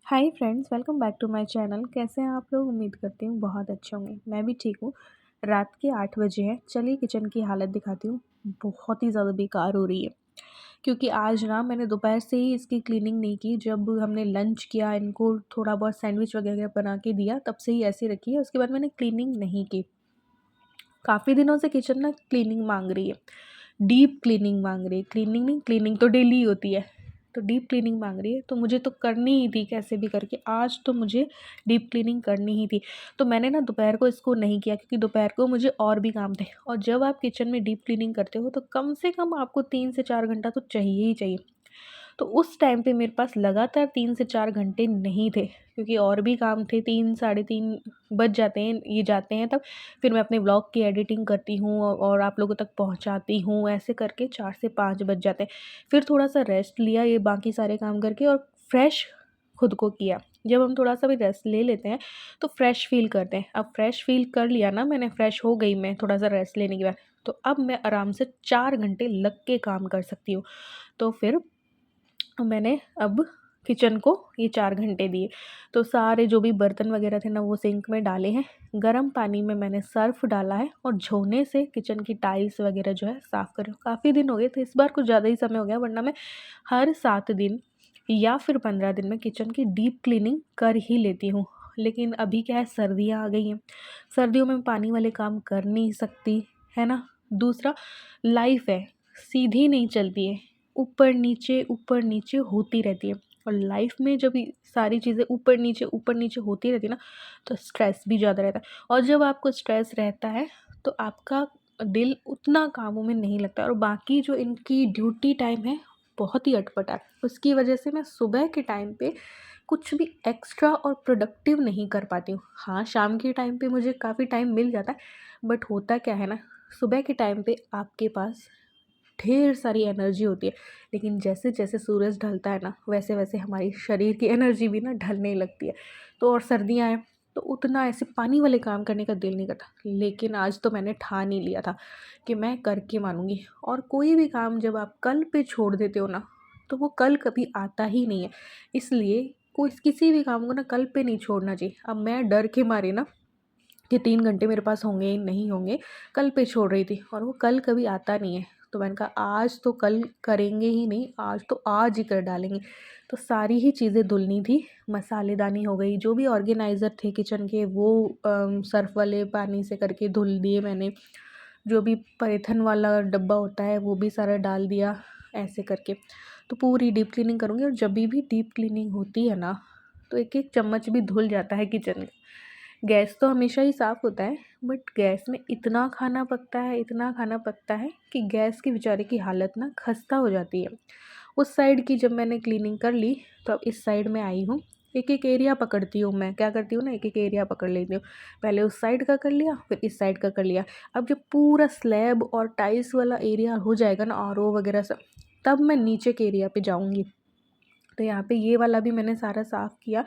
Hi friends, welcome back to my channel. कैसे हैं आप लोग? उम्मीद करती हूँ बहुत अच्छे होंगे। मैं भी ठीक हूँ। रात के 8 बजे हैं। चलिए किचन की हालत दिखाती हूँ। बहुत ही ज़्यादा बेकार हो रही है, क्योंकि आज ना मैंने दोपहर से ही इसकी क्लीनिंग नहीं की। जब हमने लंच किया, इनको थोड़ा बहुत सैंडविच वगैरह बना के दिया, तब से ही ऐसी रखी है। उसके बाद मैंने क्लीनिंग नहीं की। काफ़ी दिनों से किचन ना क्लीनिंग मांग रही है, डीप क्लीनिंग मांग रही है। क्लीनिंग नहीं, क्लीनिंग तो डेली होती है, तो डीप क्लीनिंग मांग रही है। तो मुझे तो करनी ही थी कैसे भी करके। आज तो मुझे डीप क्लीनिंग करनी ही थी। तो मैंने ना दोपहर को इसको नहीं किया, क्योंकि दोपहर को मुझे और भी काम थे। और जब आप किचन में डीप क्लीनिंग करते हो तो कम से कम आपको 3 से 4 घंटा तो चाहिए ही चाहिए। तो उस टाइम पे मेरे पास लगातार 3 से 4 घंटे नहीं थे, क्योंकि और भी काम थे। 3 साढ़े 3 बज जाते हैं, ये जाते हैं तब। फिर मैं अपने व्लॉग की एडिटिंग करती हूँ और आप लोगों तक पहुँचाती हूँ। ऐसे करके 4 से 5 बज जाते हैं। फिर थोड़ा सा रेस्ट लिया ये बाकी सारे काम करके, और फ्रेश खुद को किया। जब हम थोड़ा सा भी रेस्ट ले लेते हैं तो फ्रेश फील करते हैं। अब फ्रेश फील कर लिया ना मैंने, फ्रेश हो गई मैं थोड़ा सा रेस्ट लेने के बाद, तो अब मैं आराम से 4 घंटे लग के काम कर सकती हूँ। तो फिर मैंने अब किचन को ये 4 घंटे दिए। तो सारे जो भी बर्तन वगैरह थे ना, वो सिंक में डाले हैं। गर्म पानी में मैंने सर्फ़ डाला है और झोने से किचन की टाइल्स वगैरह जो है साफ़ कर रही हूँ। काफ़ी दिन हो गए थे, इस बार कुछ ज़्यादा ही समय हो गया, वरना मैं हर 7 दिन या फिर 15 दिन में किचन की डीप क्लीनिंग कर ही लेती हूँ। लेकिन अभी क्या है, सर्दियाँ आ गई हैं। सर्दियों में पानी वाले काम कर नहीं सकती, है ना? दूसरा, लाइफ़ है, सीधी नहीं चलती है। ऊपर नीचे होती रहती है। और लाइफ में जब ये सारी चीज़ें ऊपर नीचे होती रहती है ना, तो स्ट्रेस भी ज़्यादा रहता है। और जब आपको स्ट्रेस रहता है तो आपका दिल उतना कामों में नहीं लगता, और बाकी जो इनकी ड्यूटी टाइम है बहुत ही अटपटा है। उसकी वजह से मैं सुबह के टाइम पे कुछ भी एक्स्ट्रा और प्रोडक्टिव नहीं कर पाती हूँ। हाँ, शाम के टाइम पे मुझे काफ़ी टाइम मिल जाता है, बट होता क्या है ना, सुबह के टाइम पे आपके पास ढेर सारी एनर्जी होती है। लेकिन जैसे जैसे सूरज ढलता है ना, वैसे वैसे हमारी शरीर की एनर्जी भी ना ढलने लगती है। तो और सर्दियाँ हैं, तो उतना ऐसे पानी वाले काम करने का दिल नहीं करता। लेकिन आज तो मैंने ठान ही लिया था कि मैं करके मानूंगी। और कोई भी काम जब आप कल पे छोड़ देते हो ना, तो वो कल कभी आता ही नहीं है। इसलिए कोई किसी भी काम को ना कल पे नहीं छोड़ना चाहिए। अब मैं डर के मारे ना कि 3 घंटे मेरे पास होंगे नहीं होंगे, कल पे छोड़ रही थी, और वो कल कभी आता नहीं है। तो मैंने कहा आज तो कल करेंगे ही नहीं, आज तो आज ही कर डालेंगे। तो सारी ही चीज़ें धुलनी थी। मसालेदानी हो गई, जो भी ऑर्गेनाइज़र थे किचन के वो सर्फ़ वाले पानी से करके धुल दिए मैंने। जो भी परेथन वाला डब्बा होता है वो भी सारा डाल दिया, ऐसे करके। तो पूरी डीप क्लीनिंग करूँगी। और जब भी डीप क्लीनिंग होती है ना, तो एक एक चम्मच भी धुल जाता है किचन का। गैस तो हमेशा ही साफ़ होता है, बट गैस में इतना खाना पकता है, इतना खाना पकता है कि गैस की बेचारे की हालत ना खस्ता हो जाती है। उस साइड की जब मैंने क्लीनिंग कर ली, तो अब इस साइड में आई हूँ। एक एक एरिया पकड़ती हूँ मैं, क्या करती हूँ ना, एक एक एरिया पकड़ लेती हूँ। पहले उस साइड का कर लिया, फिर इस साइड का कर लिया। अब जब पूरा स्लैब और टाइल्स वाला एरिया हो जाएगा ना, आरओ वगैरह सब, तब मैं नीचे के एरिया पे जाऊँगी। तो यहाँ पे ये वाला भी मैंने सारा साफ़ किया।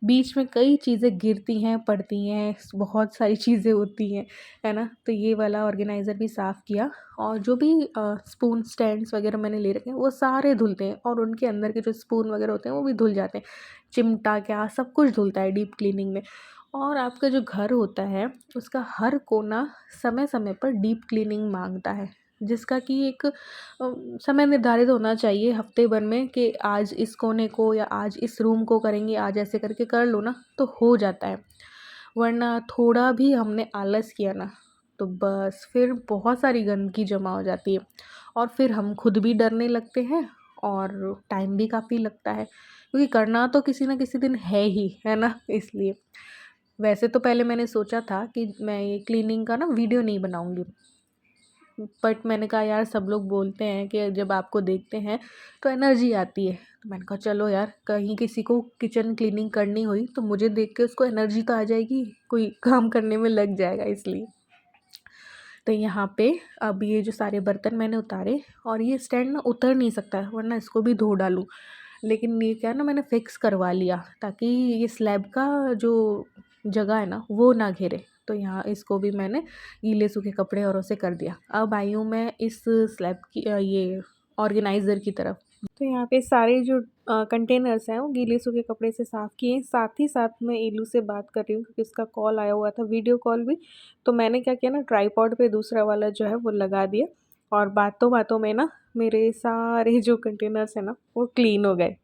बीच में कई चीज़ें गिरती हैं, पड़ती हैं, बहुत सारी चीज़ें होती हैं, है ना? तो ये वाला ऑर्गेनाइज़र भी साफ़ किया। और जो भी स्पून स्टैंड्स वगैरह मैंने ले रखे हैं, वो सारे धुलते हैं, और उनके अंदर के जो स्पून वगैरह होते हैं वो भी धुल जाते हैं। चिमटा क्या, सब कुछ धुलता है डीप क्लीनिंग में। और आपका जो घर होता है, उसका हर कोना समय-समय पर डीप क्लीनिंग माँगता है, जिसका कि एक समय निर्धारित होना चाहिए हफ्ते भर में, कि आज इस कोने को या आज इस रूम को करेंगे, आज ऐसे करके कर लो ना, तो हो जाता है। वरना थोड़ा भी हमने आलस किया ना, तो बस फिर बहुत सारी गंदगी जमा हो जाती है, और फिर हम खुद भी डरने लगते हैं, और टाइम भी काफ़ी लगता है, क्योंकि करना तो किसी ना किसी दिन है ही, है ना? इसलिए वैसे तो पहले मैंने सोचा था कि मैं ये क्लीनिंग का ना वीडियो नहीं बनाऊंगी, बट मैंने कहा यार, सब लोग बोलते हैं कि जब आपको देखते हैं तो एनर्जी आती है। तो मैंने कहा चलो यार, कहीं किसी को किचन क्लीनिंग करनी हुई तो मुझे देख के उसको एनर्जी तो आ जाएगी, कोई काम करने में लग जाएगा, इसलिए। तो यहाँ पे अब ये जो सारे बर्तन मैंने उतारे, और ये स्टैंड ना उतर नहीं सकता है, वरना इसको भी धो डालूँ। लेकिन ये क्या है ना, मैंने फिक्स करवा लिया ताकि ये स्लैब का जो जगह है ना, वो ना घेरे। तो यहाँ इसको भी मैंने गीले सूखे कपड़े औरों से कर दिया। अब आई हूँ मैं इस स्लैब की ये ऑर्गेनाइज़र की तरफ। तो यहाँ पे सारे जो कंटेनर्स हैं वो गीले सूखे कपड़े से साफ़ किए। साथ ही साथ मैं इल्लू से बात कर रही हूँ क्योंकि उसका कॉल आया हुआ था, वीडियो कॉल भी। तो मैंने क्या किया ना, ट्राइपॉड पे दूसरा वाला जो है वो लगा दिया और बातों-बातों में ना मेरे सारे जो कंटेनर्स हैं ना वो क्लीन हो गए।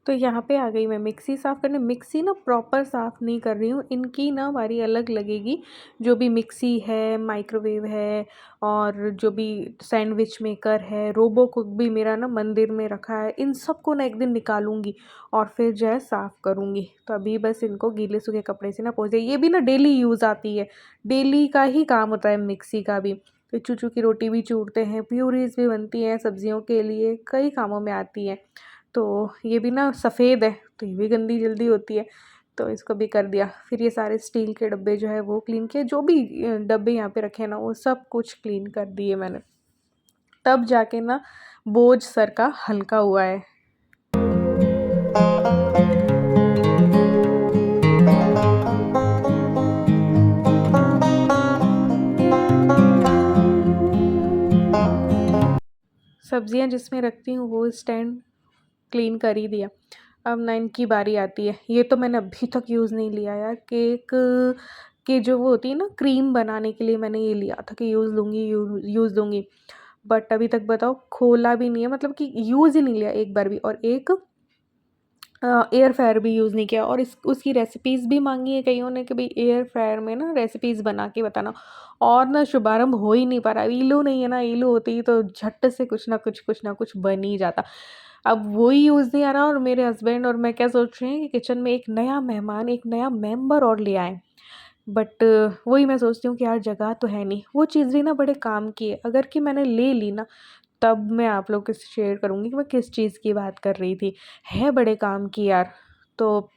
तो यहाँ पे आ गई मैं मिक्सी साफ़ करने। मिक्सी ना प्रॉपर साफ़ नहीं कर रही हूँ, इनकी ना बारी अलग लगेगी। जो भी मिक्सी है, माइक्रोवेव है और जो भी सैंडविच मेकर है, रोबो कुक भी मेरा ना मंदिर में रखा है, इन सबको ना एक दिन निकालूँगी और फिर जो है साफ़ करूँगी। तो अभी बस इनको गीले सूखे कपड़े से ना पोंछ दिया। ये भी ना डेली यूज़ आती है, डेली का ही काम होता है मिक्सी का भी। तो चूचू की रोटी भी चूरते हैं, प्यूरीज़ भी बनती हैं सब्जियों के लिए, कई कामों में आती है। तो ये भी ना सफ़ेद है, तो ये भी गंदी जल्दी होती है, तो इसको भी कर दिया। फिर ये सारे स्टील के डब्बे जो है वो क्लीन किए, जो भी डब्बे यहाँ पे रखे हैं ना वो सब कुछ क्लीन कर दिए मैंने। तब जाके ना बोझ सर का हल्का हुआ है। सब्जियाँ जिसमें रखती हूँ वो स्टैंड क्लीन कर ही दिया। अब ना इनकी बारी आती है। ये तो मैंने अभी तक यूज़ नहीं लिया यार, केक की जो वो होती है ना क्रीम बनाने के लिए मैंने ये लिया था कि यूज़ लूँगी, यूज़ लूँगी। बट अभी तक बताओ खोला भी नहीं है, मतलब कि यूज़ ही नहीं लिया एक बार भी। और एक एयर फ्रायर भी यूज़ नहीं किया और इस उसकी रेसिपीज़ भी माँगी है कइयों ने कि भई एयर फ्रायर में ना रेसिपीज़ बना के बताना, और ना शुभारंभ हो ही नहीं पा रहा। ईलू नहीं है ना, ईलू होती तो झट से कुछ ना कुछ बन ही जाता। अब वो ही यूज़ नहीं आ रहा और मेरे हस्बैंड और मैं क्या सोच रहे हैं कि किचन में एक नया मेहमान, एक नया मेंबर और ले आएँ। बट वही मैं सोचती हूँ कि यार जगह तो है नहीं। वो चीज़ भी ना बड़े काम की है, अगर कि मैंने ले ली ना तब मैं आप लोग के से शेयर करूँगी कि मैं किस चीज़ की बात कर रही थी। है बड़े काम की यार। तो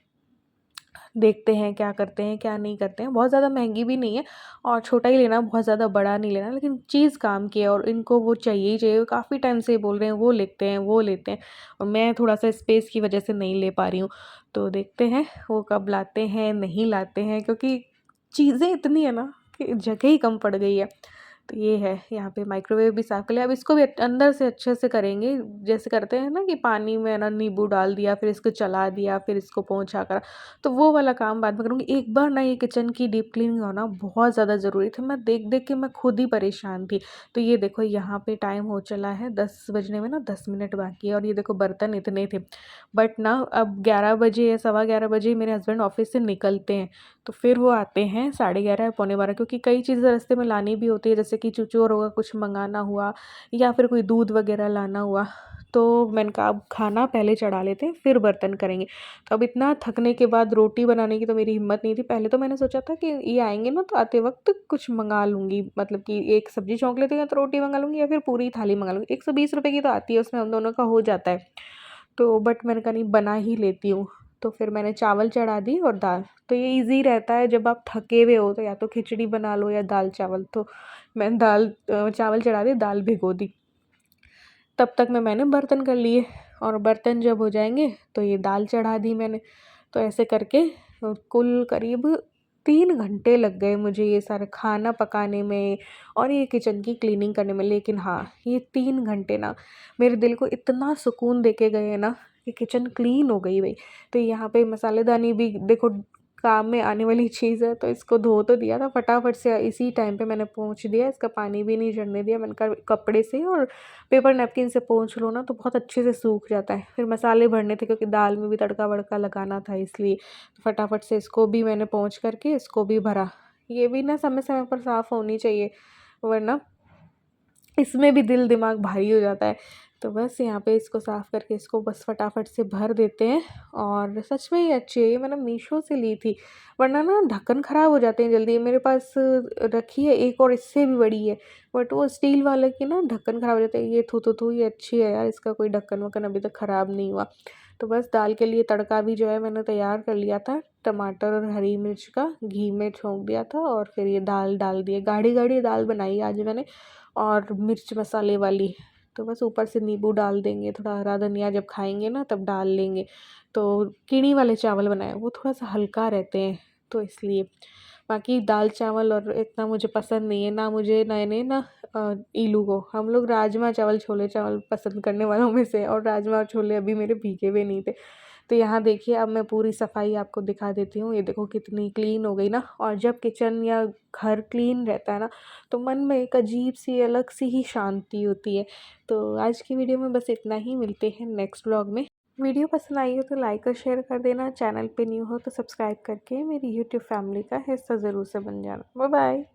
देखते हैं क्या करते हैं, क्या नहीं करते हैं। बहुत ज़्यादा महँगी भी नहीं है और छोटा ही लेना, बहुत ज़्यादा बड़ा नहीं लेना, लेकिन चीज़ काम की है और इनको वो चाहिए ही चाहिए। काफ़ी टाइम से बोल रहे हैं वो लेते हैं, वो लेते हैं और मैं थोड़ा-सा स्पेस की वजह से नहीं ले पा रही हूँ। तो देखते हैं वो कब लाते हैं, नहीं लाते हैं, क्योंकि चीज़ें इतनी है ना कि जगह ही कम पड़ गई है। तो ये है, यहाँ पे माइक्रोवेव भी साफ़ कर लिया। अब इसको भी अंदर से अच्छे से करेंगे, जैसे करते हैं ना कि पानी में ना नींबू डाल दिया, फिर इसको चला दिया, फिर इसको पोंछा करा, तो वो वाला काम बाद में करूँगी। एक बार ना ये किचन की डीप क्लीनिंग होना बहुत ज़्यादा ज़रूरी था। मैं देख-देख के मैं खुद ही परेशान थी। तो ये देखो यहाँ पे टाइम हो चला है 10 बजने में ना 10 मिनट बाकी है और ये देखो बर्तन इतने थे। बट ना अब 11 बजे या सवा 11 बजे मेरे हस्बैंड ऑफ़िस से निकलते हैं। तो फिर वो आते हैं साढ़े 11 या पौने 12, क्योंकि कई चीज़ें रास्ते में लानी भी होती है, जैसे कि चूचू और होगा कुछ मँगाना हुआ या फिर कोई दूध वग़ैरह लाना हुआ। तो मैंने कहा अब खाना पहले चढ़ा लेते हैं, फिर बर्तन करेंगे। तो अब इतना थकने के बाद रोटी बनाने की तो मेरी हिम्मत नहीं थी। पहले तो मैंने सोचा था कि ये आएँगे ना तो आते वक़्त कुछ मँगा लूँगी, मतलब कि एक सब्ज़ी छौंक लेते हैं या तो रोटी मँगा लूँगी या फिर पूरी थाली मँगा लूँगी। ₹120 की तो आती है, उसमें हम दोनों का हो जाता है। तो बट मैंने कहा नहीं, बना ही लेती हूँ। तो फिर मैंने चावल चढ़ा दी और दाल। तो ये ईज़ी रहता है जब आप थके हुए हो तो या तो खिचड़ी बना लो या दाल-चावल। तो मैंने चावल चढ़ा दिए, दाल भिगो दी। तब तक में मैंने बर्तन कर लिए और बर्तन जब हो जाएँगे तो ये दाल चढ़ा दी मैंने। तो ऐसे करके कुल करीब 3 घंटे लग गए मुझे ये सारा खाना पकाने में और ये किचन की क्लीनिंग करने में। लेकिन हाँ, ये 3 घंटे ना मेरे दिल को इतना सुकून देके गए हैं ना कि किचन क्लीन हो गई भई। तो यहाँ पे मसालेदानी भी देखो काम में आने वाली चीज़ है, तो इसको धो तो दिया था फटाफट से, इसी टाइम पे मैंने पोंछ दिया, इसका पानी भी नहीं झड़ने दिया। मैंने कहा कपड़े से और पेपर नैपकिन से पोंछ लो ना तो बहुत अच्छे से सूख जाता है। फिर मसाले भरने थे क्योंकि दाल में भी तड़का-वड़का लगाना था, इसलिए फटाफट से इसको भी मैंने पोंछ करके इसको भी भरा। ये भी ना समय-समय पर साफ़ होनी चाहिए, वरना इसमें भी दिल दिमाग भारी हो जाता है। तो बस यहाँ पे इसको साफ़ करके इसको बस फटाफट से भर देते हैं और सच में ये अच्छी है। ये मैंने मीशो से ली थी, वरना ना ढक्कन ख़राब हो जाते हैं जल्दी। मेरे पास रखी है एक और इससे भी बड़ी है, बट वो स्टील वाले की ना ढक्कन ख़राब हो जाते हैं। ये थू ये अच्छी है यार, इसका कोई ढक्कन-वक्कन अभी तक ख़राब नहीं हुआ। तो बस दाल के लिए तड़का भी जो है मैंने तैयार कर लिया था। टमाटर और हरी मिर्च का घी में छौंक दिया था और फिर ये दाल डाल दिए। गाढ़ी-गाढ़ी दाल बनाई आज मैंने और मिर्च मसाले वाली। तो बस ऊपर से नींबू डाल देंगे, थोड़ा हरा धनिया जब खाएँगे ना तब डाल लेंगे। तो कीड़ी वाले चावल बनाए, वो थोड़ा-सा हल्का रहते हैं, तो इसलिए। बाकी दाल-चावल और इतना मुझे पसंद नहीं है, ना मुझे मैंने ना इल्लू को। हम लोग राजमा चावल, छोले चावल पसंद करने वालों में से हैं, और राजमा और छोले अभी मेरे भीगे हुए नहीं थे। तो यहाँ देखिए, अब मैं पूरी सफाई आपको दिखा देती हूँ। ये देखो कितनी क्लीन हो गई ना, और जब किचन या घर क्लीन रहता है ना, तो मन में एक अजीब-सी, अलग-सी ही शांति होती है। तो आज की वीडियो में बस इतना ही, मिलते हैं नेक्स्ट व्लॉग में। वीडियो पसंद आई हो तो लाइक और शेयर कर देना, चैनल पे न्यू हो तो सब्सक्राइब करके मेरी यूट्यूब फैमिली का हिस्सा ज़रूर से बन जाना। Bye bye.